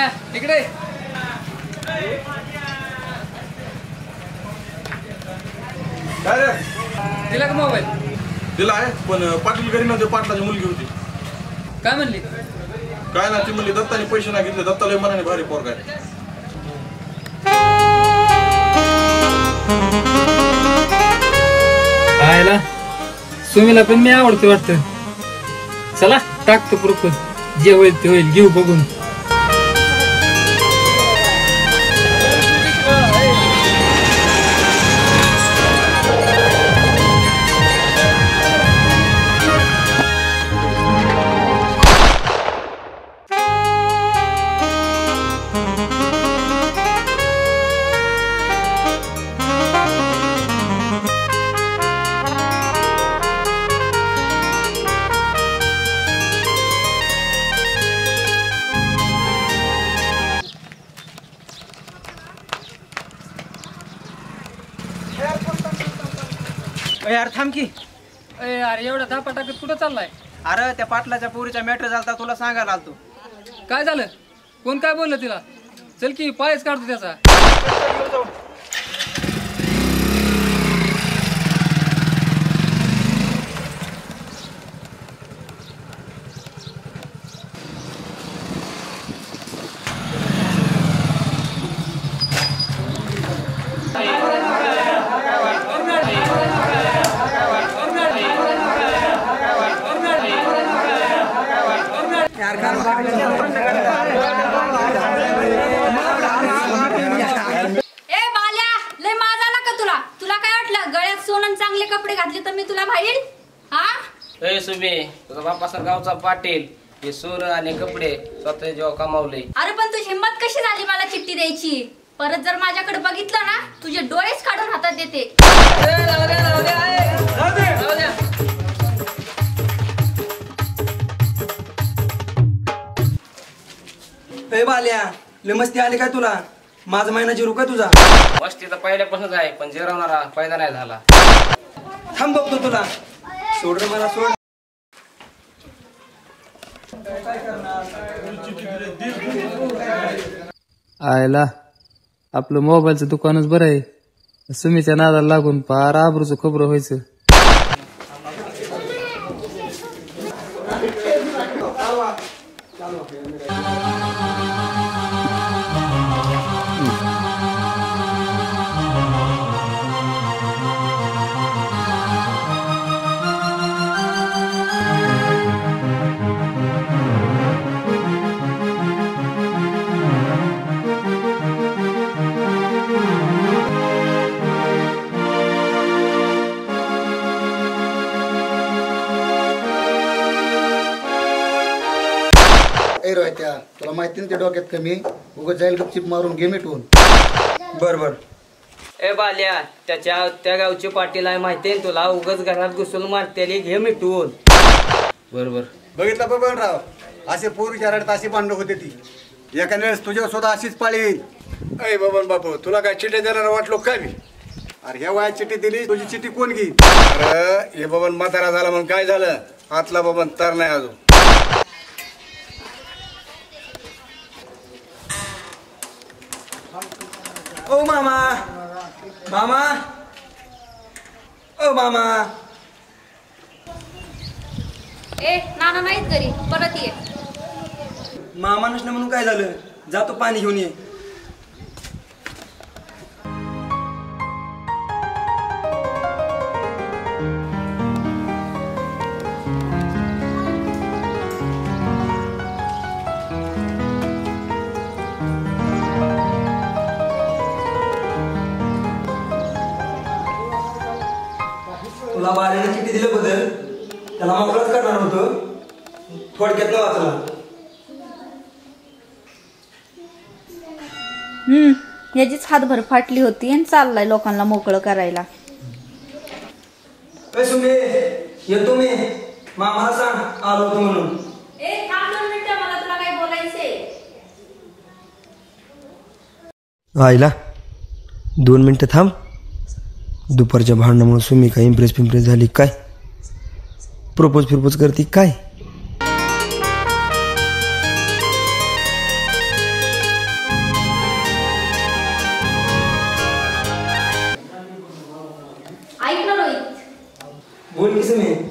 बाल्या इकडे. काय रे? दिला का मोबाईल? दिला आहे पण पाटील घरी नव्हते. पाटलाची मुलगी होती. काय म्हणली? काय ना ती म्हणली दत्ताने पैसे नाही घेतले. दत्ताला मनाने भारी पोरगा आहे. आयला सुमीला पण मी आवडते वाटतं. चला टाकतो प्रोपोज. जे होईल ते होईल, घेऊ बघून. यार थांब की. अरे एवढा धापा टाकत कुठं चाललाय? अरे त्या पाटलाच्या पोरीच्या मॅटर झालता, तुला सांगायला आलतो. काय झालं? कोण काय बोललं तिला? चल की पायच काढतो त्याचा. चांगले कपडे घातले तर मी तुला भाईल? हा ए सुबे, तुझा बापाचा गावचा पाटील हे सोनं आणि कपडे स्वतः जेव्हा कमावले. अरे पण तुझी हिंमत कशी झाली मला चिठ्ठी द्यायची? परत जर माझ्याकडे बघितलं ना तुझे डोळेच काढून हातात देते. ए बाल्या, लय मस्ती आली काय तुला? माझा महिना जिरू काय तुझा? मस्ती तर पहिल्यापासूनच आहे, पण जिरवणारा फायदा नाही झाला. थांब बघतो तुला. सोड रे मला, सोड. आयला आपलं मोबाईलचं दुकानच बरं आहे. सुमीच्या नादाला लागून पार आबरूचं खबर व्हायचं. रोहित्या, तुला माहिती ना ते डोक्यात कमी उगाच जाईल गपचिप मारून घे मिटवून. बर बर. ए बाल्या, त्या गावची पाटील आहे माहितीये तुला, उगाच घरात घुसून मारतेली, घे मिटवून. बरोबर बघितलं बबनराव, असे पोरीच्या रडत अशी भांडणं होते ती. एखाद्या वेळेस तुझ्या सुद्धा अशीच पाळी येईल. अय बबन बापू, तुला काय चिठ्ठी देणार वाटलो काय मी? अरे ह्या वयात चिठ्ठी दिली, तुझी चिठ्ठी कोण घेईल? अरे हे बबन म्हातारा झाला म्हणून काय झालं? आतला बबन तर नाही अजून. ओ मामा, मामा, ओ मामा. ए नाना नाहीत घरी, परत ये. मामा नसलं म्हणून काय झालं? जातो पाणी घेऊन ये. तुला बाळाने चिठ्ठी दिलं बदल, त्याला मोकळच करणार होतो, थोडक्यात न वाचला. याचीच हातभर फाटली होती आणि चाललाय लोकांना मोकळं करायला. सुमे, येतो मी. मामाला सांग आलो होतो म्हणून. मला तुला काय बोलायचंय. आईला 2 मिनिटं थांब. दुपारच्या भांडणामुळे सुमी काय इम्प्रेस झाली काय? प्रपोज करते काय? बोल की सुमी